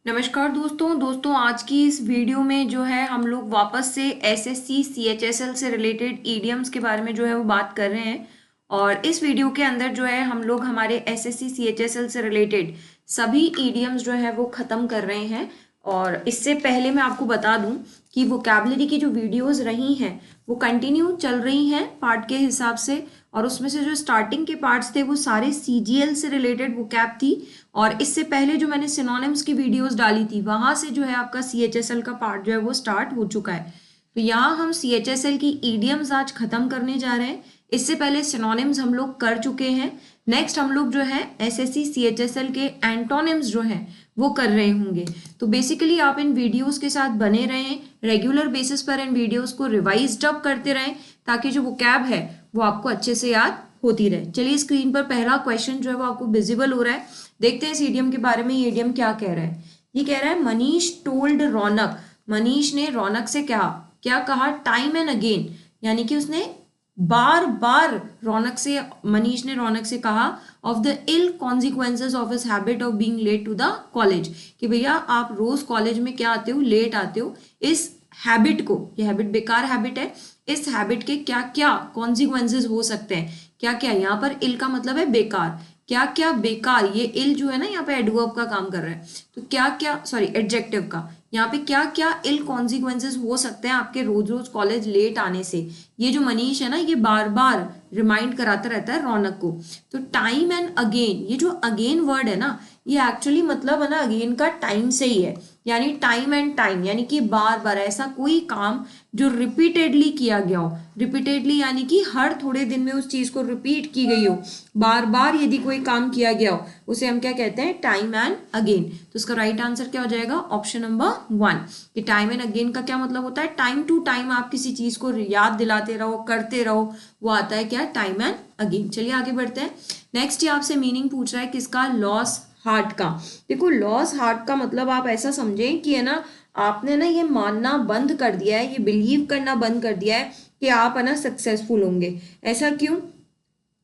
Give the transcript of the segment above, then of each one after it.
नमस्कार दोस्तों आज की इस वीडियो में जो है हम लोग वापस से एसएससी सीएचएसएल से रिलेटेड ईडियम्स के बारे में जो है वो बात कर रहे हैं। और इस वीडियो के अंदर जो है हम लोग हमारे एसएससी सीएचएसएल से रिलेटेड सभी ईडियम्स जो है वो ख़त्म कर रहे हैं। और इससे पहले मैं आपको बता दूं कि वोकैबुलरी की जो वीडियोस रही हैं वो कंटिन्यू चल रही हैं पार्ट के हिसाब से। और उसमें से जो स्टार्टिंग के पार्ट्स थे वो सारे सीजीएल से रिलेटेड वोकैब थी। और इससे पहले जो मैंने सिनोनिम्स की वीडियोस डाली थी वहां से जो है आपका सीएचएसएल का पार्ट जो है वो स्टार्ट हो चुका है। तो यहाँ हम सीएचएसएल की ईडियम्स आज खत्म करने जा रहे हैं। इससे पहले सिनोनिम्स हम लोग कर चुके हैं। नेक्स्ट हम लोग जो है एसएससी सीएचएसएल के एंटोनिम्स जो हैं वो कर रहे होंगे। तो बेसिकली आप इन वीडियोस के साथ बने रहें, रेगुलर बेसिस पर इन वीडियोस को रिवाइज्ड अप करते रहें ताकि जो वोकैब है वो आपको अच्छे से याद होती रहे। चलिए स्क्रीन पर पहला क्वेश्चन जो है वो आपको विजिबल हो रहा है। देखते हैं इस ईडियम के बारे में। ये ईडियम क्या कह रहा है? ये कह रहा है मनीष टोल्ड रौनक। मनीष ने रौनक से कहा, क्या कहा? टाइम एंड अगेन, यानी कि उसने बार बार मनीष ने रौनक से कहा of the ill consequences of his habit of being late to the college, कि भैया आप रोज कॉलेज में क्या आते हो? लेट आते हो। इस हैबिट को, ये हैबिट बेकार हैबिट है, इस हैबिट के क्या क्या कॉन्सिक्वेंसेज हो सकते हैं? क्या क्या, यहाँ पर इल का मतलब है बेकार, क्या क्या बेकार, ये इल जो है ना यहाँ पे एडवर्ब का काम कर रहा है, तो क्या क्या, सॉरी एडजेक्टिव का, यहाँ पे क्या क्या इल कॉन्सिक्वेंसेज हो सकते हैं आपके रोज रोज कॉलेज लेट आने से? ये जो मनीष है ना ये बार बार रिमाइंड कराता रहता है रौनक को। तो टाइम एंड अगेन, ये जो अगेन वर्ड है ना ये एक्चुअली मतलब है ना अगेन का टाइम से ही है, यानी टाइम एंड टाइम, यानी कि बार बार ऐसा कोई काम जो रिपीटेडली किया गया हो। रिपीटेडली यानी कि हर थोड़े दिन में उस चीज को रिपीट की गई हो, बार बार यदि कोई काम किया गया हो उसे हम क्या कहते हैं? Time and again. तो इसका राइट आंसर क्या हो जाएगा? Option number 1। कि टाइम एंड अगेन का क्या मतलब होता है? टाइम टू टाइम आप किसी चीज को याद दिलाते रहो, करते रहो, वो आता है क्या? Time and again. चलिए आगे बढ़ते हैं। नेक्स्ट ये आपसे मीनिंग पूछ रहा है किसका? लॉस हार्ट का। देखो लॉस हार्ट का मतलब आप ऐसा समझें कि है ना आपने ना ये मानना बंद कर दिया है, ये बिलीव करना बंद कर दिया है कि आप है ना सक्सेसफुल होंगे। ऐसा क्यों?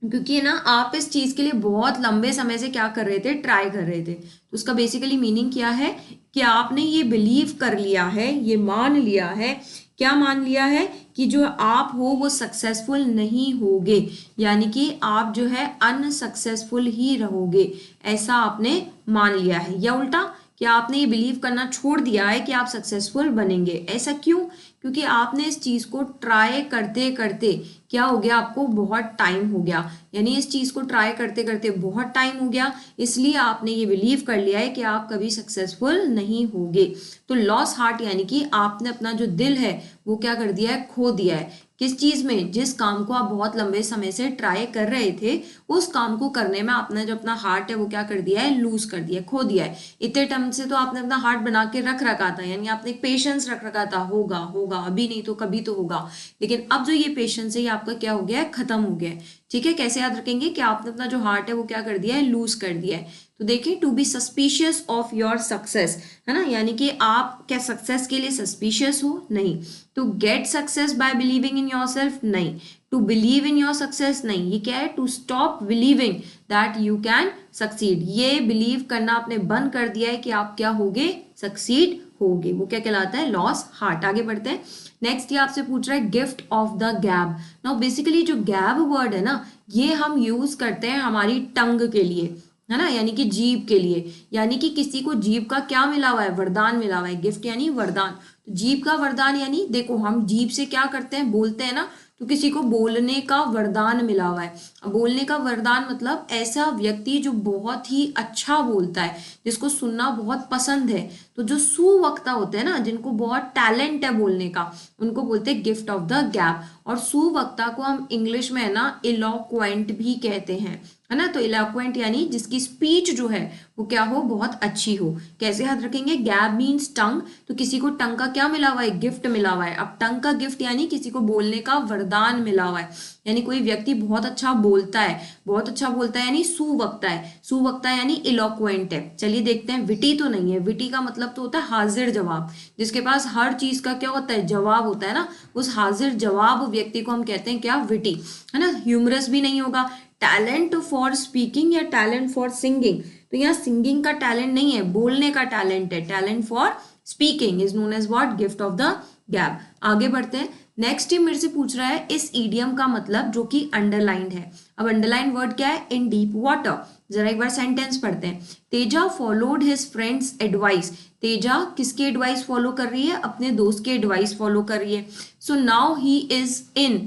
क्योंकि ना आप इस चीज के लिए बहुत लंबे समय से क्या कर रहे थे? ट्राई कर रहे थे। तो उसका बेसिकली मीनिंग क्या है कि आपने ये बिलीव कर लिया है, ये मान लिया है। क्या मान लिया है? कि जो आप हो वो सक्सेसफुल नहीं होगे, यानी कि आप जो है अनसक्सेसफुल ही रहोगे, ऐसा आपने मान लिया है। या उल्टा, कि आपने ये बिलीव करना छोड़ दिया है कि आप सक्सेसफुल बनेंगे। ऐसा क्यों? क्योंकि आपने इस चीज को ट्राई करते करते क्या हो गया? आपको बहुत टाइम हो गया, यानी इस चीज को ट्राई करते करते बहुत टाइम हो गया, इसलिए आपने ये बिलीव कर लिया है कि आप कभी सक्सेसफुल नहीं होगे। तो लॉस हार्ट यानी कि आपने अपना जो दिल है वो क्या कर दिया है? खो दिया है। किस चीज में? जिस काम को आप बहुत लंबे समय से ट्राई कर रहे थे उस काम को करने में आपने जो अपना हार्ट है वो क्या कर दिया है? लूज कर दिया, खो दिया है। इतने टाइम से तो आपने अपना हार्ट बना के रख रखा था, यानी आपने एक पेशेंस रख रखा था, होगा होगा, अभी नहीं तो कभी तो होगा। लेकिन अब जो ये पेशेंस है ये आपका क्या हो गया है? खत्म हो गया है। ठीक है, कैसे याद रखेंगे? कि आपने अपना जो हार्ट है वो क्या कर दिया है? लूज कर दिया है। तो देखिए, to be suspicious of your success, है ना, यानी कि आप क्या सक्सेस के लिए सस्पिशियस हो? नहीं। To get success by believing in yourself? नहीं। To believe in your success? नहीं। ये क्या है? To stop believing that you can succeed, ये बिलीव करना आपने बंद कर दिया है कि आप क्या होगे? सक्सीड होगे। वो क्या कहलाता है? Loss heart. आगे बढ़ते हैं। नेक्स्ट ये आपसे पूछ रहा है गिफ्ट ऑफ द गैब। नाउ बेसिकली जो गैब वर्ड है ना ये हम यूज करते हैं हमारी टंग के लिए, है ना, यानी कि जीभ के लिए। यानी कि किसी को जीभ का क्या मिला हुआ है? वरदान मिला हुआ है। गिफ्ट यानी वरदान, तो जीभ का वरदान यानी देखो हम जीभ से क्या करते हैं? बोलते हैं ना, तो किसी को बोलने का वरदान मिला हुआ है। अब बोलने का वरदान मतलब ऐसा व्यक्ति जो बहुत ही अच्छा बोलता है, जिसको सुनना बहुत पसंद है। तो जो सुवक्ता होते हैं ना, जिनको बहुत टैलेंट है बोलने का, उनको बोलते हैं गिफ्ट ऑफ द गैप। और सुवक्ता को हम इंग्लिश में है ना इलोक्वेंट भी कहते हैं, है ना। तो इलोक्वेंट यानी जिसकी स्पीच जो है वो क्या हो? बहुत अच्छी हो। कैसे याद रखेंगे? गैब मीन्स टंग, तो किसी को टंग का क्या मिला हुआ है? गिफ्ट मिला हुआ है। अब टंग का गिफ्ट यानी किसी को बोलने का वरदान मिला हुआ है, यानी कोई व्यक्ति बहुत अच्छा बोलता है। बहुत अच्छा बोलता है यानी सुवक्ता है। सुवक्ता यानी इलोक्वेंट है। चलिए देखते हैं। विटी तो नहीं है, विटी का मतलब तो होता है हाजिर जवाब, जिसके पास हर चीज का क्या होता है? जवाब होता है ना। उस हाजिर जवाब व्यक्ति को हम कहते हैं क्या? विटी, है ना। ह्यूमरस भी नहीं होगा। टैलेंट फॉर स्पीकिंग या टैलेंट फॉर सिंगिंग, तो यहाँ सिंगिंग का टैलेंट नहीं है, बोलने का टैलेंट है। Talent for speaking is known as what, gift of the gab. आगे बढ़ते हैं। नेक्स्ट ये मेरे से पूछ रहा है इस ईडियम का मतलब, जो कि अंडरलाइंड है। अब अंडरलाइन वर्ड क्या है, इन डीप वाटर। जरा एक बार सेंटेंस पढ़ते हैं। Teja followed his friends advice. Teja किसकी एडवाइस फॉलो कर रही है, अपने दोस्त की एडवाइस फॉलो कर रही है। So now he is in,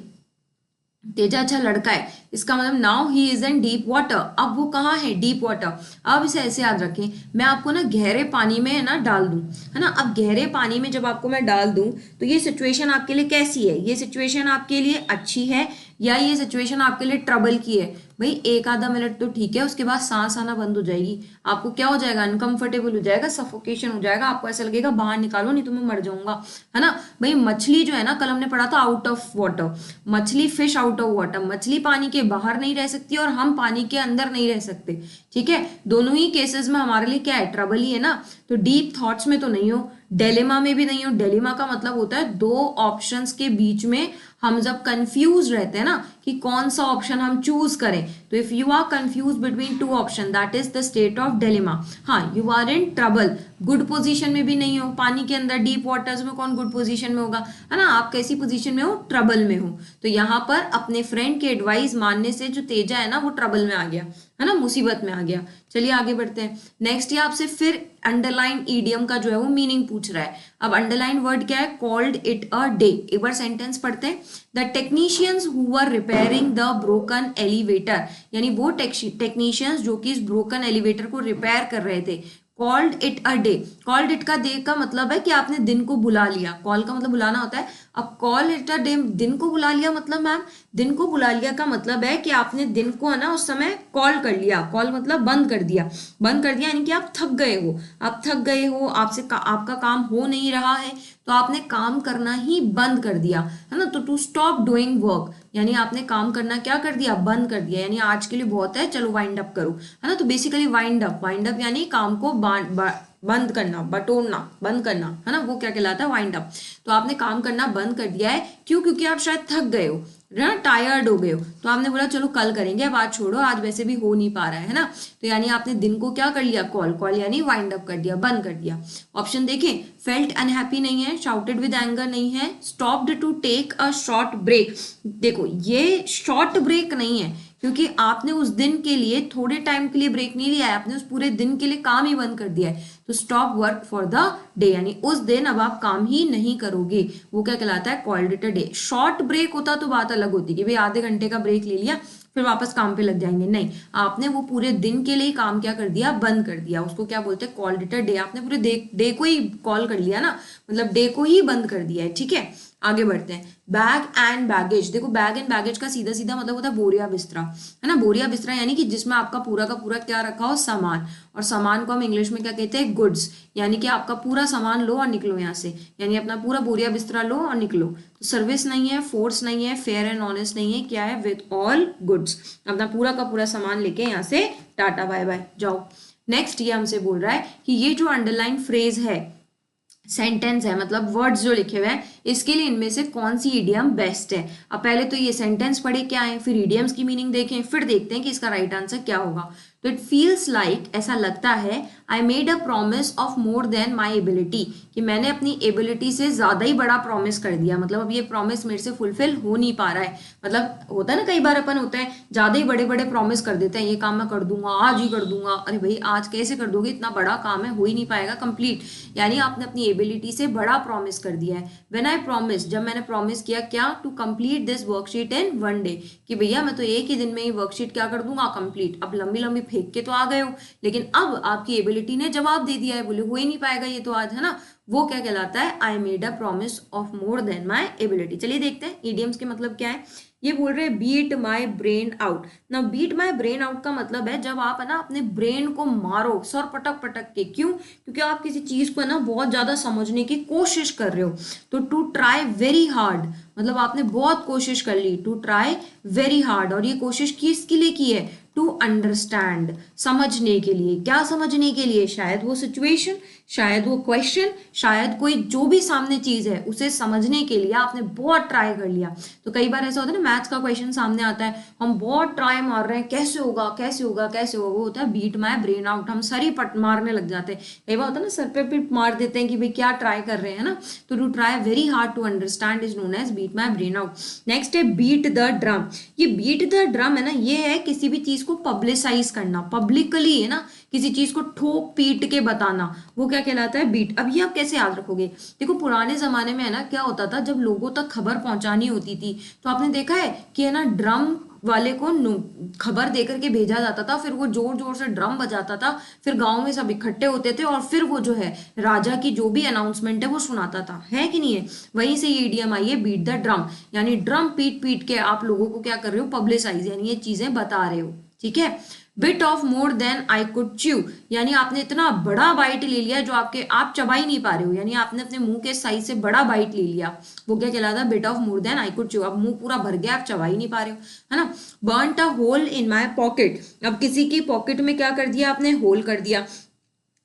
Teja अच्छा लड़का है, इसका मतलब now he is in deep water. अब वो कहाँ है, डीप वाटर। अब इसे ऐसे याद रखें, मैं आपको ना गहरे पानी में है ना डाल दूं, है ना। अब गहरे पानी में जब आपको मैं डाल दूं तो ये सिचुएशन आपके लिए कैसी है, ये सिचुएशन आपके लिए अच्छी है या ये सिचुएशन आपके लिए ट्रबल की है। भाई एक आधा मिनट तो ठीक है, उसके बाद सांस आना बंद हो जाएगी, आपको क्या हो जाएगा, अनकंफर्टेबल हो जाएगा, सफोकेशन हो जाएगा, आपको ऐसा लगेगा बाहर निकालो नहीं तो मैं मर जाऊंगा, है ना। भाई मछली जो है ना, कल हमने पढ़ा था आउट ऑफ वाटर, मछली फिश आउट ऑफ वाटर, मछली पानी के बाहर नहीं रह सकती और हम पानी के अंदर नहीं रह सकते, ठीक है। दोनों ही केसेस में हमारे लिए क्या है, ट्रबल ही है ना। तो डीप थॉट्स में तो नहीं हो, डेलेमा में भी नहीं हो। डेलेमा का मतलब होता है दो ऑप्शंस के बीच में हम जब कंफ्यूज रहते हैं ना कि कौन सा ऑप्शन हम चूज करें, तो if you are confuse between two option that is the state of dilemma. हाँ, you are in trouble, good position में भी नहीं हो, पानी के अंदर डीप वाटर्स में कौन गुड पोजीशन में होगा, है ना। आप कैसी पोजीशन में हो, ट्रबल में हो। तो यहाँ पर अपने फ्रेंड की एडवाइस मानने से जो तेजा है ना वो ट्रबल में आ गया, है ना, मुसीबत में आ गया। चलिए आगे बढ़ते हैं। नेक्स्ट ये आपसे फिर अंडरलाइन ईडियम का जो है वो मीनिंग पूछ रहा है। अब अंडरलाइन वर्ड क्या है, कॉल्ड इट अ डे। एक बार सेंटेंस पढ़ते हैं। The technicians who were repairing the broken elevator, यानी वो टेक्नीशियंस जो कि इस ब्रोकन एलिवेटर को रिपेयर कर रहे थे, called it a day. Called it का डे का मतलब है कि आपने दिन को बुला लिया, कॉल का मतलब बुलाना होता है। अब कॉल इट अ डे, दिन को बुला लिया मतलब मैम, दिन को बुला लिया का मतलब है कि आपने दिन को है ना उस समय कॉल कर लिया। कॉल मतलब बंद कर दिया, बंद कर दिया यानी कि आप थक गए हो, आप थक गए हो, आपका काम हो नहीं रहा है तो आपने काम करना ही बंद कर दिया, है ना। तो टू स्टॉप डूइंग वर्क यानी आपने काम करना क्या कर दिया, बंद कर दिया, यानी आज के लिए बहुत है, चलो वाइंड अप करो, है ना। तो बेसिकली वाइंड अप यानी काम को बंद करना, बटोरना, बंद करना, है ना, वो क्या कहलाता है, वाइंड अप। तो आपने काम करना बंद कर दिया है, क्यों, क्योंकि आप शायद थक गए हो ना, टायर्ड हो गए हो, तो आपने बोला चलो कल करेंगे, अब आज छोड़ो, आज वैसे भी हो नहीं पा रहा है ना। तो यानी आपने दिन को क्या कर लिया, कॉल यानी वाइंड अप कर दिया, बंद कर दिया। ऑप्शन देखें, फेल्ट अनहैप्पी नहीं है, शाउटेड विद एंगर नहीं है, stopped to take a short break. देखो ये शॉर्ट ब्रेक नहीं है, क्योंकि आपने उस दिन के लिए थोड़े टाइम के लिए ब्रेक नहीं लिया है, आपने उस पूरे दिन के लिए काम ही बंद कर दिया है। तो stop work for the day यानी उस दिन अब आप काम ही नहीं करोगे, वो क्या कहलाता है, called it a day. Short break होता तो बात अलग होती कि भाई आधे घंटे का ब्रेक ले लिया फिर वापस काम पे लग जाएंगे, नहीं, आपने वो पूरे दिन के लिए काम क्या कर दिया, बंद कर दिया, उसको क्या बोलते हैं, कॉल्ड इट अ डे। आपने पूरे डे को ही कॉल कर लिया ना, मतलब डे को ही बंद कर दिया है, ठीक है। आगे बढ़ते हैं। बैग एंड बैगेज, देखो बैग एंड बैगेज का सीधा सीधा मतलब होता है बोरिया बिस्तरा, है ना। बोरिया बिस्तरा यानी कि जिसमें आपका पूरा का पूरा क्या रखा हो, सामान, और सामान को हम इंग्लिश में क्या कहते हैं, गुड्स, यानी कि आपका पूरा सामान लो और निकलो यहाँ से, यानी अपना पूरा बोरिया बिस्तरा लो और निकलो। तो सर्विस नहीं है, फोर्स नहीं है, फेयर एंड ऑनेस्ट नहीं है, क्या है, विद ऑल गुड्स, अपना पूरा का पूरा सामान लेके यहाँ से टाटा बाय बाय जाओ। नेक्स्ट ये हमसे बोल रहा है कि ये जो अंडरलाइन फ्रेज है, सेंटेंस है, मतलब वर्ड्स जो लिखे हुए हैं, इसके लिए इनमें से कौन सी इडियम बेस्ट है। अब पहले तो ये सेंटेंस पढ़े क्या है, फिर इडियम्स की मीनिंग देखें, फिर देखते हैं कि इसका राइट आंसर क्या होगा। तो इट फील्स लाइक, ऐसा लगता है, I made a promise of more then my ability, कि मैंने अपनी एबिलिटी से ज्यादा ही बड़ा प्रॉमिस कर दिया, मतलब अब ये प्रॉमिस मेरे से फुलफिल हो नहीं पा रहा है। मतलब होता है ना, कई बार अपन होता है ज्यादा ही बड़े बड़े प्रॉमिस कर देते हैं, ये काम मैं कर दूंगा, आज ही कर दूंगा, अरे भाई आज कैसे कर दोगे, इतना बड़ा काम है, हो ही नहीं पाएगा कंप्लीट, यानी आपने अपनी एबिलिटी से बड़ा प्रॉमिस कर दिया है। व्हेन आई प्रॉमिस, जब मैंने प्रॉमिस किया क्या, to complete this worksheet in one day, कि भैया मैं तो एक ही दिन में ही वर्कशीट क्या कर दूंगा, कंप्लीट। अब लंबी लंबी फेंक के तो आ गए हो, लेकिन अब आपकी एबिलिटी ने जवाब दे दिया है, बोले हो ही नहीं पाएगा ये तो आज, है ना, वो क्या कहलाता है, I made a promise of more then my ability. चलिए देखते हैं इडियम्स के मतलब क्या है। ये बोल रहे हैं बीट माई ब्रेन आउट। ना बीट माई ब्रेन आउट का मतलब है जब आप है ना अपने ब्रेन को मारो सर पटक पटक के, क्यों, क्योंकि आप किसी चीज को है ना बहुत ज्यादा समझने की कोशिश कर रहे हो। तो टू ट्राई वेरी हार्ड मतलब आपने बहुत कोशिश कर ली, टू ट्राई वेरी हार्ड, और ये कोशिश किसके लिए की है, टू अंडरस्टैंड, समझने के लिए। क्या समझने के लिए? शायद वो सिचुएशन, शायद वो क्वेश्चन, शायद कोई जो भी सामने चीज है उसे समझने के लिए आपने बहुत ट्राई कर लिया। तो कई बार ऐसा होता है ना, मैथ्स का क्वेश्चन सामने आता है, हम बहुत ट्राई मार रहे हैं, कैसे होगा कैसे होगा कैसे होगा, वो होता है बीट माय ब्रेन आउट, हम सर ही पट मारने लग जाते हैं। कई बार होता है ना, सर पे पिट मार देते हैं कि भाई क्या ट्राई कर रहे हैं ना। तो to try very hard to understand is known as beat my brain out. Next है बीट द ड्रम। ये बीट द ड्रम है ना, ये है किसी भी चीज को पब्लिसाइज करना, पब्लिकली है ना, किसी चीज को ठोक पीट के बताना, वो क्या कहलाता है? बीट। अब ये आप कैसे याद रखोगे? देखो पुराने जमाने में है ना, क्या होता था, जब लोगों तक खबर पहुंचानी होती थी तो आपने देखा है कि है ना, ड्रम वाले को खबर देकर के भेजा जाता था, फिर वो जोर जोर से ड्रम बजाता था, फिर गांव में सब इकट्ठे होते थे और फिर वो जो है राजा की जो भी अनाउंसमेंट है वो सुनाता था, है कि नहीं है? वहीं से ये ईडीएम आई है बीट द ड्रम, यानी ड्रम पीट पीट के आप लोगों को क्या कर रहे हो? पब्लिसाइज, यानी ये चीजें बता रहे हो, ठीक है। Bit of more than I could chew, यानी आपने इतना बड़ा बाइट ले लिया जो आप चबा ही नहीं पा रहे हो, यानी आपने अपने मुंह के साइज से बड़ा बाइट ले लिया, वो क्या कहलाता है? Bit of more than I could chew. अब मुंह पूरा भर गया, आप चबा ही नहीं पा रहे हो, है ना। Burnt a hole in my pocket, अब किसी की पॉकेट में क्या कर दिया आपने? होल कर दिया।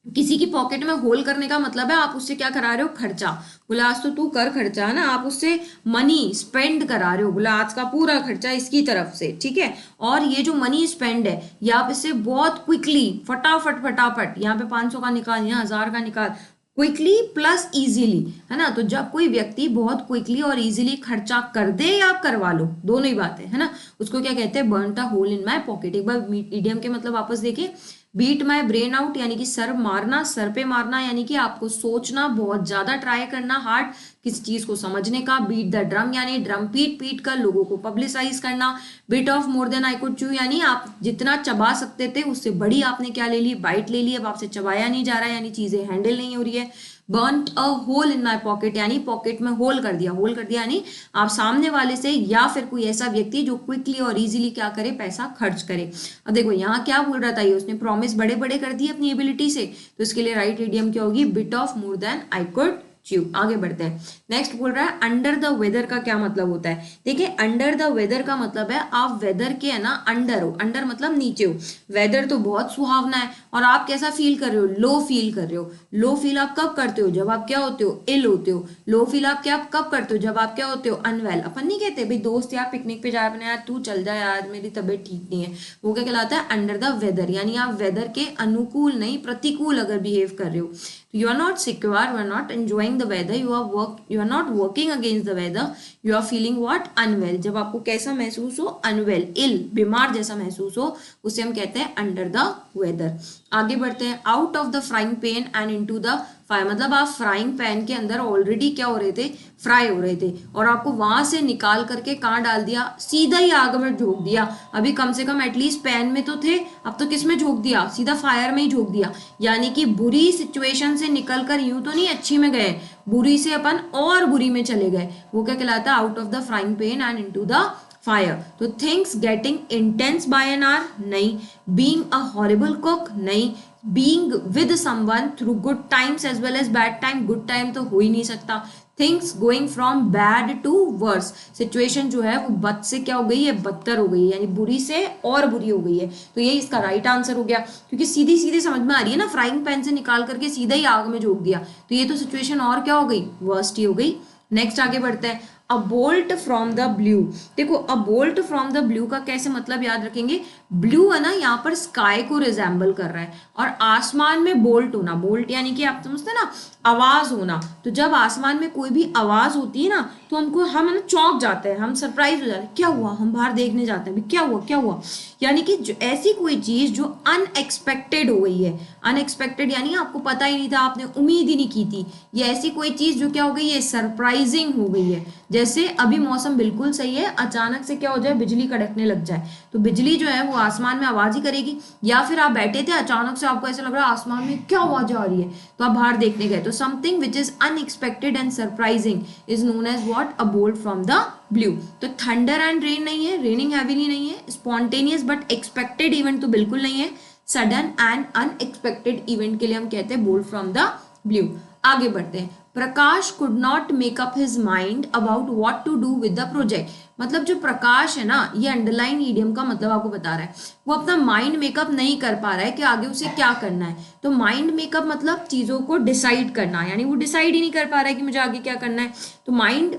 किसी की पॉकेट में होल करने का मतलब है आप उससे क्या करा रहे हो? खर्चा। बोला आज तो तू कर खर्चा, है ना, आप उससे मनी स्पेंड करा रहे हो, बोला आज का पूरा खर्चा इसकी तरफ से, ठीक है। और ये जो मनी स्पेंड है ये आप इससे बहुत क्विकली, फटाफट फटाफट, यहाँ पे 500 का निकाल, यहाँ 1000 का निकाल, क्विकली प्लस इजीली, है ना। तो जब कोई व्यक्ति बहुत क्विकली और इजीली खर्चा कर दे या आप करवा लो, दोनों ही बात है ना, उसको क्या कहते हैं? Burnt a hole in my pocket. एक बार इडियम के मतलब वापस देखिए। बीट माई ब्रेन आउट यानी कि सर मारना, सर पे मारना, यानी कि आपको सोचना, बहुत ज्यादा ट्राई करना हार्ड किसी चीज को समझने का। बीट द ड्रम यानी ड्रम पीट पीट कर लोगों को पब्लिसाइज करना। Bit of more than I could chew यानी आप जितना चबा सकते थे उससे बड़ी आपने क्या ले ली? बाइट ले ली। अब आपसे चबाया नहीं जा रहा है, यानी चीजें हैंडल नहीं हो रही है। Burnt a hole in my pocket यानी पॉकेट में होल कर दिया, होल कर दिया यानी आप सामने वाले से या फिर कोई ऐसा व्यक्ति जो क्विकली और इजीली क्या करे? पैसा खर्च करे। अब देखो यहाँ क्या बोल रहा था, ये उसने प्रॉमिस बड़े बड़े कर दिए अपनी एबिलिटी से, तो इसके लिए राइट इडियम क्या होगी? Bit of more than I could chew. आगे बढ़ते हैं। नेक्स्ट बोल रहा है अंडर द वेदर का क्या मतलब होता है? देखिए अंडर द वेदर का मतलब है आप वेदर के है ना अंडर हो, अंडर मतलब नीचे हो। वेदर तो बहुत सुहावना है और आप कैसा फील कर रहे हो? लो फील कर रहे हो। लो फील आप कब करते हो? जब आप क्या होते हो? इल होते हो। लो फील आप क्या कब करते हो? जब आप क्या होते हो? अनवेल। अपन नहीं कहते भाई दोस्त यार पिकनिक पे जा रहे हैं, यार तू चल जा यार मेरी तबीयत ठीक नहीं है, वो क्या कहलाता है? अंडर द वेदर, यानी आप वेदर के अनुकूल नहीं प्रतिकूल अगर बिहेव कर रहे हो। You are not secure, you are not enjoying the weather, you are not working against the weather, you are feeling what? Unwell। जब आपको कैसा महसूस हो? अनवेल, इल, बीमार जैसा महसूस हो, उसे हम कहते हैं अंडर द वेदर। आगे बढ़ते हैं। Out of the frying pan and into the fire, मतलब आप फ्राइंग पैन के अंदर ऑलरेडी क्या हो रहे थे? फ्राई हो रहे थे, और आपको वहां से निकाल करके कहाँ डाल दिया? सीधा ही आग में झोंक दिया। अभी कम से कम एटलीस्ट पैन में तो थे, अब तो किस में झोंक दिया? सीधा फायर में ही झोंक दिया। यानी कि बुरी सिचुएशन से निकल कर यूं तो नहीं अच्छी में गए, बुरी से अपन और बुरी में चले गए, वो क्या कहलाता है? Out of the frying pan and into the fire. तो things getting intense by an hour, नहीं। बीइंग अ हॉरिबल कुक, नहीं। Being with someone through good times as well as bad time, good time तो हो ही नहीं सकता। Things going from bad to worse, situation जो है वो बद से क्या हो गई है? बदतर हो गई है, यानी बुरी से और बुरी हो गई है। तो ये इसका राइट आंसर हो गया, क्योंकि सीधी सीधी समझ में आ रही है ना, फ्राइंग पैन से निकाल करके सीधा ही आग में झोंक दिया, तो ये तो सिचुएशन और क्या हो गई? वर्स्ट ही हो गई। नेक्स्ट आगे बढ़ते हैं। A bolt from the blue, देखो a bolt from the blue का कैसे मतलब याद रखेंगे? ब्लू है ना, यहाँ पर स्काई को रिजेंबल कर रहा है, और आसमान में बोल्ट होना, बोल्ट यानी कि आप समझते ना आवाज होना, तो जब आसमान में कोई भी आवाज होती है ना तो हम ना चौंक जाते हैं, हम सरप्राइज हो जाते हैं, क्या हुआ? हम बाहर देखने जाते हैं क्या हुआ क्या हुआ, यानी कि ऐसी कोई चीज जो अनएक्सपेक्टेड हो गई है। अनएक्सपेक्टेड यानी आपको पता ही नहीं था, आपने उम्मीद ही नहीं की थी, ये ऐसी कोई चीज जो क्या हो गई है? सरप्राइजिंग हो गई है। जैसे अभी मौसम बिल्कुल सही है, अचानक से क्या हो जाए? बिजली कड़कने लग जाए, तो बिजली जो है वो आसमान में आवाज ही करेगी। या फिर आप बैठे थे, अचानक से आपको ऐसा लग रहा है आसमान में क्या आवाज आ रही है, तो आप बाहर देखने गए, तो something which is unexpected and surprising is known as what? A bolt from the blue. तो थंडर एंड रेन नहीं है, रेनिंग हैवीली नहीं है, स्पॉन्टेनियस बट एक्सपेक्टेड इवेंट तो बिल्कुल नहीं है, सडन एंड अनएक्सपेक्टेड इवेंट के लिए हम कहते हैं बोल्ट फ्रॉम द ब्लू। आगे बढ़ते हैं। Prakash could not make up his mind about what to do with the project. मतलब जो प्रकाश है ना, ये अंडरलाइन ईडियम का मतलब आपको बता रहा है, वो अपना माइंड मेकअप नहीं कर पा रहा है कि आगे उसे क्या करना है। तो माइंड मेकअप मतलब चीज़ों को डिसाइड करना, यानी वो डिसाइड ही नहीं कर पा रहा है कि मुझे आगे क्या करना है। तो mind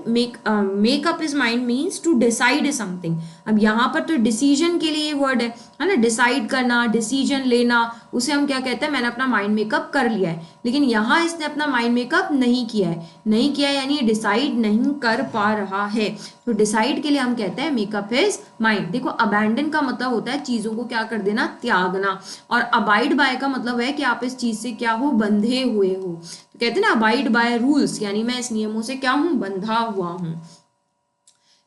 make up is mind means to decide something. अब यहाँ पर तो डिसीजन के लिए वर्ड है ना, डिसाइड करना, डिसीजन लेना, उसे हम क्या कहते हैं, मैंने अपना माइंड मेकअप कर लिया है। लेकिन यहाँ इसने अपना माइंड मेकअप नहीं किया है, नहीं किया यानी डिसाइड नहीं कर पा रहा है। तो डिसाइड के लिए हम कहते हैं मेकअप हिज माइंड। देखो अबैंडन का मतलब होता है चीजों को क्या कर देना, त्यागना, और अबाइड बाय का मतलब है कि आप इस चीज से क्या हो, बंधे हुए हो। तो कहते हैं ना अबाइड बाय रूल्स, यानी मैं इस नियमों से क्या हूं, बंधा हुआ हूं।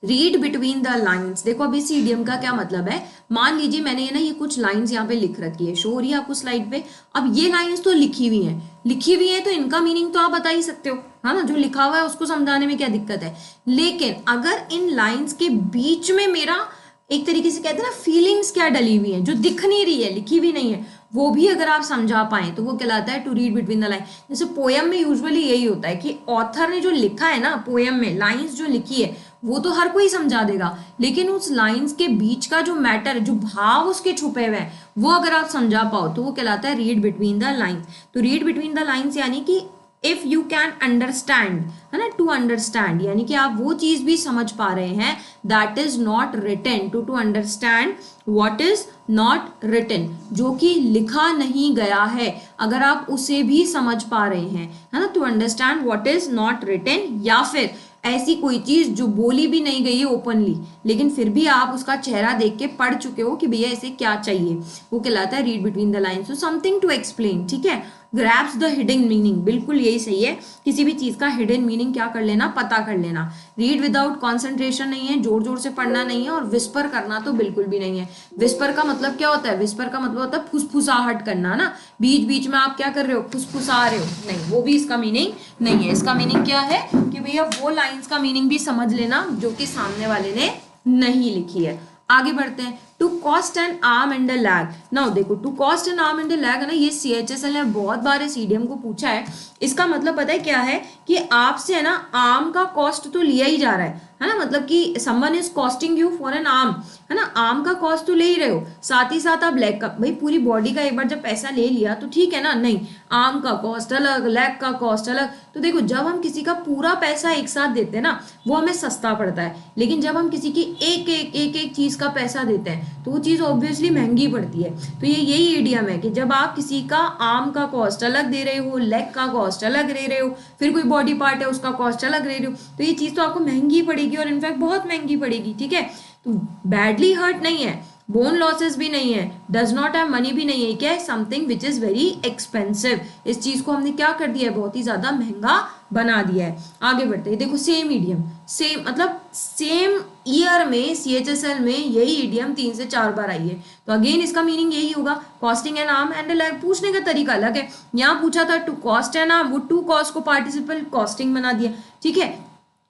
Read between the lines. देखो अब इस इडियम का क्या मतलब है, मान लीजिए मैंने ना ये कुछ लाइंस यहाँ पे लिख रखी है, शो हो रही है आपको स्लाइड पे। अब ये लाइंस तो लिखी हुई है तो इनका मीनिंग तो आप बता ही सकते हो, है ना, जो लिखा हुआ है उसको समझाने में क्या दिक्कत है। लेकिन अगर इन लाइंस के बीच में मेरा एक तरीके से कहते हैं ना फीलिंग्स क्या डली हुई है, जो दिख नहीं रही है, लिखी हुई नहीं है, वो भी अगर आप समझा पाए तो वो कहलाता है to read between the line. जैसे पोयम में यूजुअली यही होता है कि ऑथर ने जो लिखा है ना पोयम में, लाइंस जो लिखी है वो तो हर कोई समझा देगा, लेकिन उस लाइंस के बीच का जो मैटर, जो भाव उसके छुपे हुए हैं, वो अगर आप समझा पाओ तो वो कहलाता है रीड बिटवीन द लाइंस। तो रीड बिटवीन द लाइंस यानी कि इफ यू कैन अंडरस्टैंड, है ना, टू अंडरस्टैंड यानी कि आप वो चीज भी समझ पा रहे हैं that is not written, to understand what is not written, जो कि लिखा नहीं गया है, अगर आप उसे भी समझ पा रहे हैं, है ना, to understand what is not written. या फिर ऐसी कोई चीज जो बोली भी नहीं गई है ओपनली, लेकिन फिर भी आप उसका चेहरा देख के पढ़ चुके हो कि भैया इसे क्या चाहिए, वो कहलाता है read between the lines. So something to explain, ठीक है, ग्रैब्स द हिडन मीनिंग, बिल्कुल यही सही है, किसी भी चीज का हिडन मीनिंग क्या कर लेना, पता कर लेना। रीड विदाउट कॉन्सेंट्रेशन नहीं है, जोर जोर से पढ़ना नहीं है, और विस्पर करना तो बिल्कुल भी नहीं है। विस्पर का मतलब क्या होता है, विस्पर का मतलब होता है फुसफुसाहट करना ना, बीच बीच में आप क्या कर रहे हो, फुसफुसा रहे हो, नहीं, वो भी इसका मीनिंग नहीं है। इसका मीनिंग क्या है कि भैया वो लाइंस का मीनिंग भी समझ लेना जो कि सामने वाले ने नहीं लिखी है। आगे बढ़ते हैं, to cost an arm and a leg. ना देखो to cost an arm and a leg है ना, ये CHSL ने बहुत बार इस इडियम को पूछा है। इसका मतलब पता है क्या है कि आपसे है ना आर्म का कॉस्ट तो लिया ही जा रहा है ना, मतलब कि someone is costing you for an arm, है ना, आर्म का कॉस्ट तो ले ही रहे हो, साथ ही साथ आप लेग का, भाई पूरी बॉडी का एक बार जब पैसा ले लिया तो ठीक है ना, नहीं, आर्म का कॉस्ट अलग, लेग का कॉस्ट अलग। तो देखो जब हम किसी का पूरा पैसा एक साथ देते हैं ना वो हमें सस्ता पड़ता है, लेकिन जब हम किसी की एक चीज का पैसा देते हैं तो वो चीज ऑब्वियसली महंगी पड़ती है। तो ये यही इडियम है कि जब आप किसी का आर्म का कॉस्ट अलग दे रहे हो, लेग का कॉस्ट अलग दे रहे हो, फिर कोई बॉडी पार्ट है उसका कॉस्ट अलग दे रहे हो, तो ये चीज तो आपको महंगी पड़ेगी, और इनफैक्ट बहुत महंगी पड़ेगी, ठीक है। तो बैडली हर्ट नहीं है, बोन लॉसेस भी नहीं है, डज नॉट हैव मनी भी नहीं है, क्या है, something which is very expensive. इस चीज को हमने क्या कर दिया है, बहुत ही ज्यादा महंगा बना दिया है। आगे बढ़ते हैं, देखो सेम इडियम, सेम मतलब सेम ईयर में CHSL में यही इडियम 3 से 4 बार आई है। तो अगेन इसका मीनिंग यही होगा, costing N arm and a leg. पूछने का तरीका अलग है, यहाँ पूछा था टू कॉस्ट एन आर्म, वो टू कॉस्ट को पार्टिसिपल कॉस्टिंग बना दिया, ठीक है।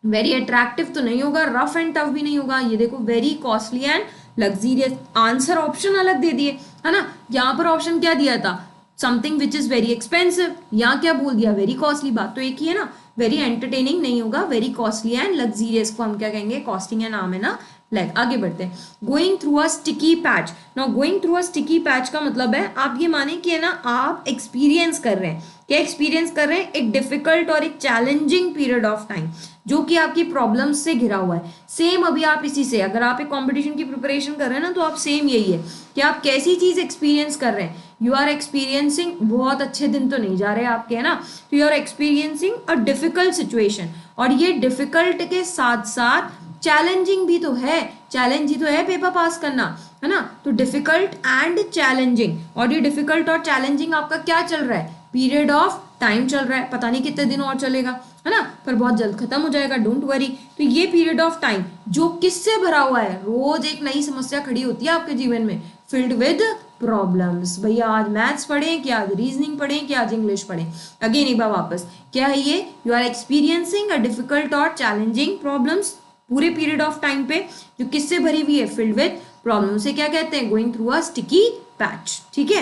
वेरी अट्रैक्टिव तो नहीं होगा, रफ एंड टफ भी नहीं होगा, ये देखो very costly and luxurious, answer option अलग दे दिए, है ना। यहाँ पर ऑप्शन क्या दिया था, something which is very expensive, यहाँ क्या बोल दिया, वेरी कॉस्टली, बात तो एक ही है ना। वेरी एंटरटेनिंग नहीं होगा, वेरी कॉस्टली एंड लग्जीरियस को हम क्या कहेंगे, कॉस्टिंग एंड आर्म है ना, लेग। आगे बढ़ते हैं, going through a sticky patch. Now going through a sticky patch का मतलब है आप ये माने कि है ना आप एक्सपीरियंस कर रहे हैं, क्या एक्सपीरियंस कर रहे हैं, एक डिफिकल्ट और एक चैलेंजिंग पीरियड ऑफ टाइम जो कि आपकी प्रॉब्लम्स से घिरा हुआ है। सेम अभी आप इसी से, अगर आप एक कंपटीशन की प्रिपरेशन कर रहे हैं ना तो आप सेम यही है कि आप कैसी चीज एक्सपीरियंस कर रहे हैं, यू आर एक्सपीरियंसिंग, बहुत अच्छे दिन तो नहीं जा रहे आपके, है ना, तो you are experiencing a difficult situation, और ये डिफिकल्ट के साथ साथ चैलेंजिंग भी तो है, चैलेंज ही तो है पेपर पास करना, है ना। तो डिफिकल्ट एंड चैलेंजिंग, और ये डिफिकल्ट और चैलेंजिंग आपका क्या चल रहा है, पीरियड ऑफ टाइम चल रहा है, पता नहीं कितने दिन और चलेगा, है ना, पर बहुत जल्द खत्म हो जाएगा, डोंट वरी। तो ये पीरियड ऑफ टाइम जो किससे भरा हुआ है, रोज एक नई समस्या खड़ी होती है आपके जीवन में, फिल्ड विद प्रॉब्लम्स। भैया आज मैथ्स पढ़ें कि आज रीजनिंग पढ़ें कि आज इंग्लिश पढ़ें, अगेन एक बार वापस, क्या है ये, you are experiencing a difficult और चैलेंजिंग प्रॉब्लम्स पूरे पीरियड ऑफ टाइम पे, जो किससे भरी हुई है, फिल्ड विद प्रॉब्लम, से क्या कहते हैं, going through a sticky patch, ठीक है।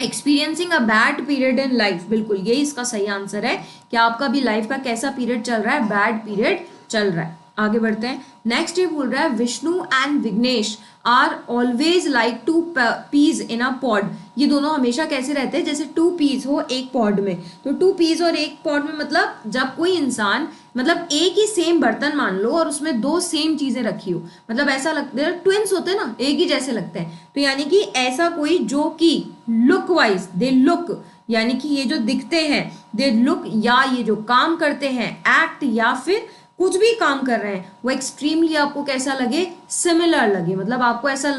Experiencing a bad period in life, बिल्कुल यही इसका सही आंसर है कि आपका भी लाइफ का कैसा पीरियड चल रहा है, बैड पीरियड चल रहा है। आगे बढ़ते हैं। नेक्स्ट ये बोल रहा है Vishnu and Vighnesh are always like two peas in a pod. ये दोनों हमेशा कैसे रहते हैं, जैसे टू पीस हो एक पॉड में। तो टू पीस और एक पॉड में मतलब जब कोई इंसान, मतलब एक ही सेम बर्तन मान लो और उसमें दो सेम चीजें रखी हो, मतलब ऐसा लगता है ट्विंस होते हैं ना, एक ही जैसे लगते हैं। तो यानी कि ऐसा कोई जो कि लुक वाइज दे लुक, यानी कि ये जो दिखते हैं दे लुक, या ये जो काम करते हैं एक्ट या फिर कुछ भी काम कर रहे हैं वो एक्सट्रीमली आपको कैसा लगे, सिमिलर लगे, मतलब आपको ऐसा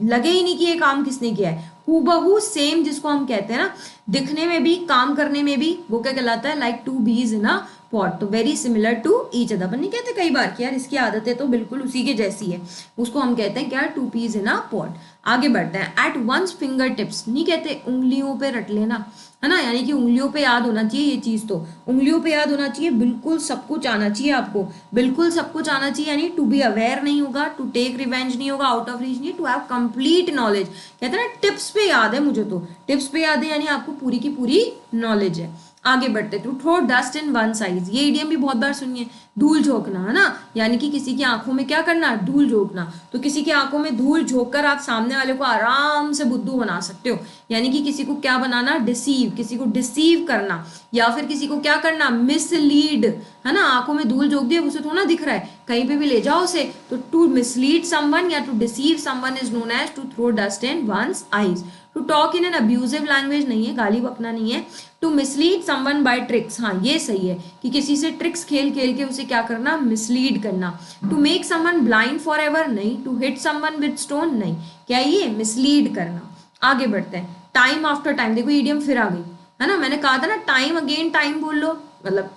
लगे ही नहीं कि ये काम किसने किया है, हूबहू सेम, जिसको हम कहते हैं ना दिखने में भी काम करने में भी, वो क्या कहलाता है, like two peas in a pod. तो very similar to each other. अपन नहीं कहते कई बार कि यार इसकी आदतें तो बिल्कुल उसी के जैसी है, उसको हम कहते हैं क्या, two peas in a pot. आगे बढ़ते हैं। एट वंस फिंगर टिप्स, नहीं कहते उंगलियों पे रट लेना, है ना, यानी कि उंगलियों पे याद होना चाहिए ये चीज, तो उंगलियों पे याद होना चाहिए, बिल्कुल सब कुछ आना चाहिए आपको, बिल्कुल सब कुछ आना चाहिए, यानी टू बी अवेयर नहीं होगा, टू टेक रिवेंज नहीं होगा, आउट ऑफ रीच नहीं, टू हैव कंप्लीट नॉलेज। कहते हैं ना टिप्स पे याद है मुझे, तो टिप्स पे याद है यानी आपको पूरी की पूरी नॉलेज है। आगे बढ़ते, to throw dust in one's eyes, ये इडियम भी बहुत बार सुनिए, धूल झोंकना, है ना, यानी कि किसी की आंखों में क्या करना, धूल झोंकना। तो किसी की आंखों में धूल झोंक कर आप सामने वाले को आराम से बुद्धू बना सकते हो, यानी कि किसी को क्या बनाना, डिसीव, किसी को डिसीव करना, या फिर किसी को क्या करना, मिसलीड, है ना, आंखों में धूल झोंक दिया, उसे थोड़ा दिख रहा है, कहीं पे भी ले जाओ उसे। तो टू मिसलीड समवन या to deceive someone is known as to throw dust in one's eyes. To talk in an abusive language नहीं है, गाली बकना नहीं है। To mislead someone by tricks, हाँ ये सही है कि किसी से ट्रिक्स खेल खेल के उसे क्या करना, मिसलीड करना। To make someone blind for ever नहीं, to hit someone with stone नहीं, क्या ये मिसलीड करना। आगे बढ़ते हैं। टाइम आफ्टर टाइम, देखो ईडियम फिर आ गई, है ना, मैंने कहा था ना टाइम अगेन टाइम बोल लो, मतलब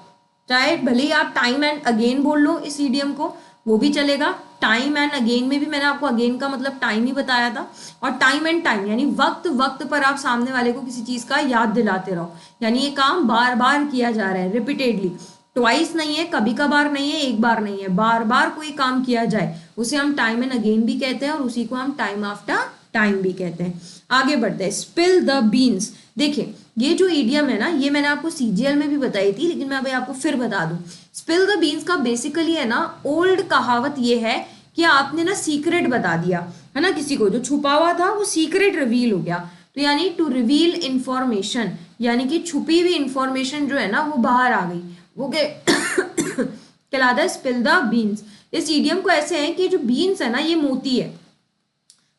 चाहे भले ही आप टाइम एंड अगेन बोल लो इस ईडियम को, वो भी चलेगा। टाइम एंड अगेन में भी मैंने आपको अगेन का मतलब टाइम ही बताया था, और टाइम एंड टाइम यानी वक्त वक्त पर आप सामने वाले को किसी चीज का याद दिलाते रहो, यानी ये काम बार बार किया जा रहा है, रिपीटेडली, ट्वाइस नहीं है, कभी कभार नहीं है, एक बार नहीं है, बार बार कोई काम किया जाए उसे हम टाइम एंड अगेन भी कहते हैं, और उसी को हम टाइम आफ्टर टाइम भी कहते हैं। आगे बढ़ते हैं। स्पिल द बीन्स, देखिए ये जो ईडियम है ना, ये मैंने आपको सीजीएल में भी बताई थी, लेकिन मैं अभी आपको फिर बता दूं। स्पिल द बीन्स का बेसिकली है ना, ओल्ड कहावत ये है कि आपने ना सीक्रेट बता दिया, है ना, किसी को जो छुपा हुआ था वो सीक्रेट रिवील हो गया। तो यानी टू रिवील इंफॉर्मेशन, यानी कि छुपी हुई इंफॉर्मेशन जो है ना वो बाहर आ गई, वो कहलाता है स्पिल द बीन्स। इस ईडियम को ऐसे है कि जो बीन्स है ना ये मोती है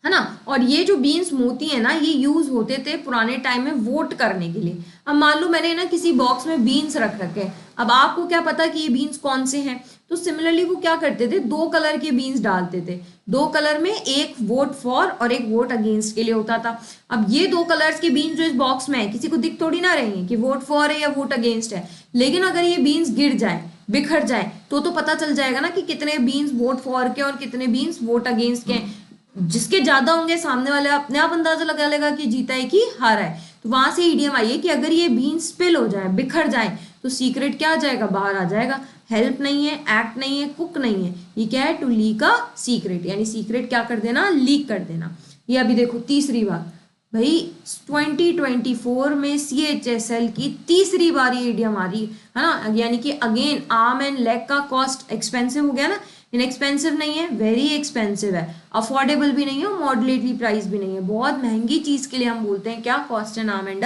ना, और ये जो बीन्स मोती है ना ये यूज होते थे पुराने टाइम में वोट करने के लिए। अब मान लो मैंने ना किसी बॉक्स में बीन्स रख रखे हैं, अब आपको क्या पता कि ये बीन्स कौन से हैं, तो सिमिलरली वो क्या करते थे, दो कलर के बीन्स डालते थे, दो कलर में एक वोट फॉर और एक वोट अगेंस्ट के लिए होता था। अब ये दो कलर्स के बीन्स जो इस बॉक्स में है किसी को दिख थोड़ी ना रही है कि वोट फॉर है या वोट अगेंस्ट है, लेकिन अगर ये बीन्स गिर जाए, बिखर जाए, तो पता चल जाएगा ना कि कितने बीन्स वोट फॉर के और कितने बीन्स वोट अगेंस्ट के हैं। जिसके ज्यादा होंगे सामने वाले अपने आप अंदाजा लगा लेगा कि जीता है कि हारा है। तो वहां से ईडियम आई है कि अगर ये बीन स्पिल हो जाए, बिखर जाए, तो सीक्रेट क्या आ जाएगा, बाहर आ जाएगा। हेल्प नहीं है, एक्ट नहीं है, कुक नहीं है, ये क्या है, टू लीक अ सीक्रेट, यानी सीक्रेट क्या कर देना, लीक कर देना। ये अभी देखो तीसरी बार, भाई 2024 में CHSL की तीसरी बार ये ईडियम आ रही है ना, यानी कि अगेन आर्म एंड लेग का कॉस्ट एक्सपेंसिव हो गया ना, इनएक्सपेंसिव नहीं है, वेरी एक्सपेंसिव है, अफोर्डेबल भी नहीं है, मॉडरेटली प्राइस भी नहीं है, बहुत महंगी चीज के लिए हम बोलते हैं क्या, cost and arm and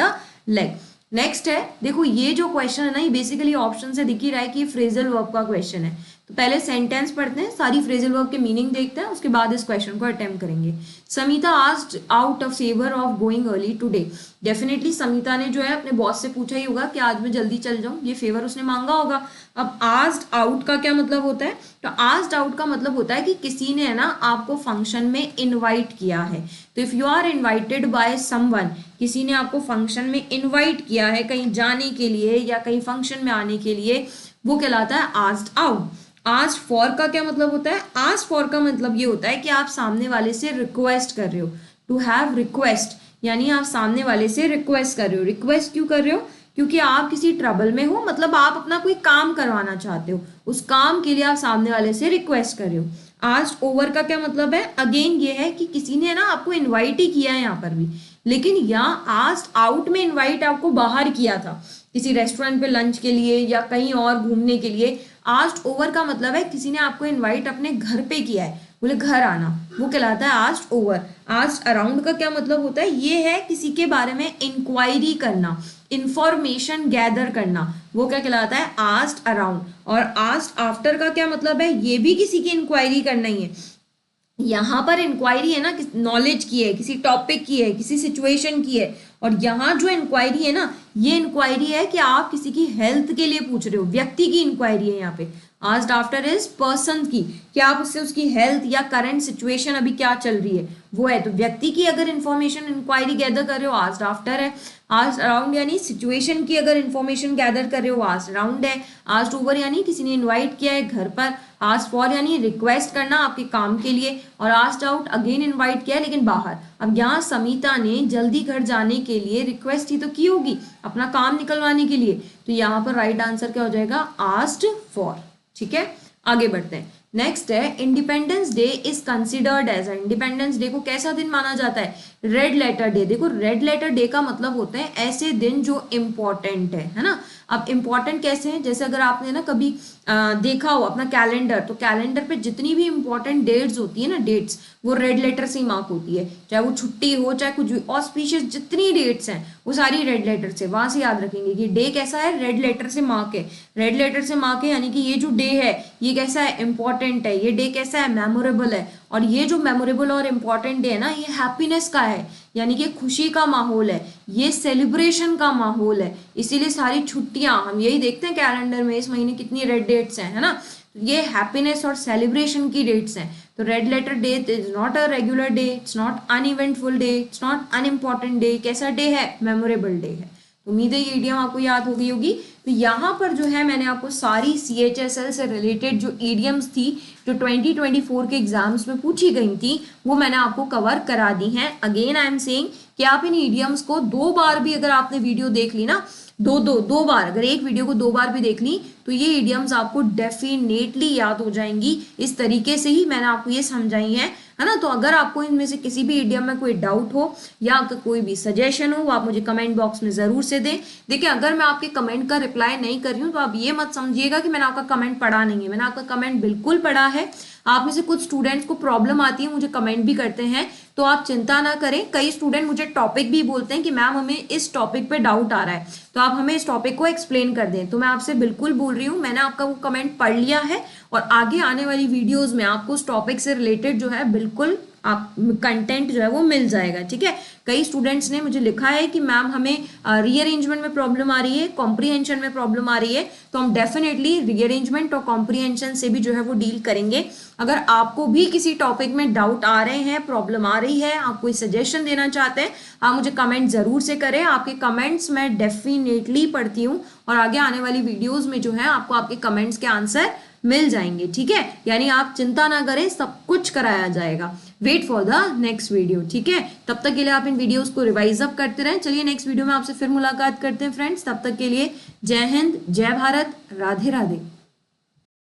leg. Next है, देखो ये जो क्वेश्चन है ना ये बेसिकली ऑप्शन से दिख ही रहा है कि ये फ्रेजल वर्ब का क्वेश्चन है। तो पहले सेंटेंस पढ़ते हैं, सारी फ्रेजल वर्ब के मीनिंग देखते हैं, उसके बाद इस क्वेश्चन को अटेम्प्ट करेंगे। Samita asked out of favour of going early today, definitely Samita ने जो है अपने बॉस से पूछा ही होगा कि आज मैं जल्दी चल जाऊं, ये फेवर उसने मांगा होगा। अब आस्क्ड आउट का क्या मतलब होता है, तो आस्क्ड आउट का मतलब होता है कि किसी ने है ना आपको फंक्शन में इनवाइट किया है। तो if you are invited by someone, किसी ने आपको फंक्शन में इनवाइट किया है कहीं जाने के लिए या कहीं फंक्शन में आने के लिए, वो कहलाता है आस्क्ड आउट। आस्क फॉर का क्या मतलब होता है, आस्क फॉर का मतलब ये होता है कि आप सामने वाले से रिक्वेस्ट कर रहे हो, टू हैव रिक्वेस्ट, यानी आप सामने वाले से रिक्वेस्ट कर रहे हो। रिक्वेस्ट क्यों कर रहे हो, क्योंकि आप किसी ट्रबल में हो, मतलब आप अपना कोई काम करवाना चाहते हो, उस काम के लिए आप सामने वाले से रिक्वेस्ट कर रहे हो। आस्क ओवर का क्या मतलब है, अगेन ये है कि किसी ने ना आपको इनवाइट ही किया है, यहाँ पर भी लेकिन यहाँ आस्क्ड आउट में इनवाइट आपको बाहर किया था, किसी रेस्टोरेंट पे लंच के लिए या कहीं और घूमने के लिए। आस्क्ड ओवर का मतलब है किसी ने आपको इनवाइट अपने घर पे किया है, बोले घर आना, वो कहलाता है आस्क्ड ओवर। आस्क्ड अराउंड का क्या मतलब होता है, ये है किसी के बारे में इंक्वायरी करना, इंफॉर्मेशन गैदर करना, वो क्या कहलाता है आस्क्ड अराउंड। और आस्क्ड आफ्टर का क्या मतलब है, ये भी किसी की इंक्वायरी करना ही है। यहाँ पर इंक्वायरी है ना, नॉलेज की है, किसी टॉपिक की है, किसी सिचुएशन की है। और यहाँ जो इंक्वायरी है ना, ये इंक्वायरी है कि आप किसी की हेल्थ के लिए पूछ रहे हो, व्यक्ति की इंक्वायरी है यहाँ पे। आस्क्ड आफ्टर इज पर्सन की, कि आप उससे उसकी हेल्थ या करंट सिचुएशन अभी क्या चल रही है वो है। तो व्यक्ति की अगर इंफॉर्मेशन इंक्वायरी गैदर कर रहे हो आस्क्ड आफ्टर है। आस्क्ड अराउंड यानी सिचुएशन की अगर इंफॉर्मेशन गैदर कर रहे हो आस्क्ड अराउंड है। आस्क्ड ओवर यानी किसी ने इन्वाइट किया है घर पर। आस्क्ड फॉर यानी रिक्वेस्ट करना आपके काम के लिए। और आस्क्ड आउट अगेन इन्वाइट किया है लेकिन बाहर। अब यहाँ समीता ने जल्दी घर जाने के लिए रिक्वेस्ट ही तो की होगी अपना काम निकलवाने के लिए, तो यहाँ पर राइट आंसर क्या हो जाएगा आस्क्ड फॉर। ठीक है, आगे बढ़ते हैं। नेक्स्ट है Independence Day is considered as. Independence Day को कैसा दिन माना जाता है, रेड लेटर डे। देखो रेड लेटर डे का मतलब होते हैं ऐसे दिन जो इम्पोर्टेंट है ना। अब इम्पोर्टेंट कैसे हैं, जैसे अगर आपने ना कभी देखा हो अपना कैलेंडर, तो कैलेंडर पे जितनी भी इंपॉर्टेंट डेट्स होती है ना, डेट्स वो रेड लेटर से ही मार्क होती है, चाहे वो छुट्टी हो चाहे कुछ भी। ऑस्पिशियस जितनी डेट्स हैं वो सारी रेड लेटर से, वहां से याद रखेंगे कि डे कैसा है, रेड लेटर से मार्क है। रेड लेटर से मार्क है यानी कि ये जो डे है ये कैसा है, इंपॉर्टेंट है, ये डे कैसा है, मेमोरेबल है। और ये जो मेमोरेबल और इम्पॉर्टेंट डे है ना, ये हैप्पीनेस का है, यानी कि खुशी का माहौल है, ये सेलिब्रेशन का माहौल है। इसीलिए सारी छुट्टियां हम यही देखते हैं कैलेंडर में, इस महीने कितनी रेड डेट्स हैं, है ना। ये हैप्पीनेस और सेलिब्रेशन की डेट्स हैं। तो red letter day is not a regular day, it's not uneventful day, it's not unimportant day. कैसा डे है, मेमोरेबल डे है। उम्मीद है ये ईडियम आपको याद हो गई होगी। तो यहाँ पर जो है मैंने आपको सारी CHSL से रिलेटेड जो ईडियम्स थी जो 2024 के एग्जाम्स में पूछी गई थी वो मैंने आपको कवर करा दी हैं। अगेन आई एम सेइंग कि आप इन ईडियम्स को 2 बार भी अगर आपने वीडियो देख ली ना, दो बार, अगर एक वीडियो को 2 बार भी देख ली तो ये ईडियम्स आपको डेफिनेटली याद हो जाएंगी। इस तरीके से ही मैंने आपको ये समझाई है ना। तो अगर आपको इनमें से किसी भी ईडियम में कोई डाउट हो या कोई भी सजेशन हो, वो आप मुझे कमेंट बॉक्स में जरूर से दें। देखिए अगर मैं आपके कमेंट का रिप्लाई नहीं कर रही हूँ तो आप ये मत समझिएगा कि मैंने आपका कमेंट पढ़ा नहीं है, मैंने आपका कमेंट बिल्कुल पढ़ा है। आप में से कुछ स्टूडेंट्स को प्रॉब्लम आती है, मुझे कमेंट भी करते हैं, तो आप चिंता ना करें। कई स्टूडेंट मुझे टॉपिक भी बोलते हैं कि मैम हमें इस टॉपिक पे डाउट आ रहा है, तो आप हमें इस टॉपिक को एक्सप्लेन कर दें। तो मैं आपसे बिल्कुल बोल रही हूँ, मैंने आपका वो कमेंट पढ़ लिया है और आगे आने वाली वीडियोस में आपको उस टॉपिक से रिलेटेड जो है बिल्कुल आप कंटेंट जो है वो मिल जाएगा। ठीक है, कई स्टूडेंट्स ने मुझे लिखा है कि मैम हमें रीअरेंजमेंट में प्रॉब्लम आ रही है, कॉम्प्रीहेंशन में प्रॉब्लम आ रही है, तो हम डेफिनेटली रीअरेंजमेंट और कॉम्प्रीहेंशन से भी जो है वो डील करेंगे। अगर आपको भी किसी टॉपिक में डाउट आ रहे हैं, प्रॉब्लम आ रही है, आप कोई सजेशन देना चाहते हैं, आप मुझे कमेंट जरूर से करें। आपके कमेंट्स मैं डेफिनेटली पढ़ती हूँ और आगे आने वाली वीडियोज में जो है आपको आपके कमेंट्स के आंसर मिल जाएंगे। ठीक है, यानी आप चिंता ना करें, सब कुछ कराया जाएगा। Wait for the next video. ठीक है, तब तक के लिए आप इन वीडियोस को रिवाइज अप करते रहें। चलिए नेक्स्ट वीडियो में आपसे फिर मुलाकात करते हैं फ्रेंड्स, तब तक के लिए जय हिंद, जय भारत, राधे राधे।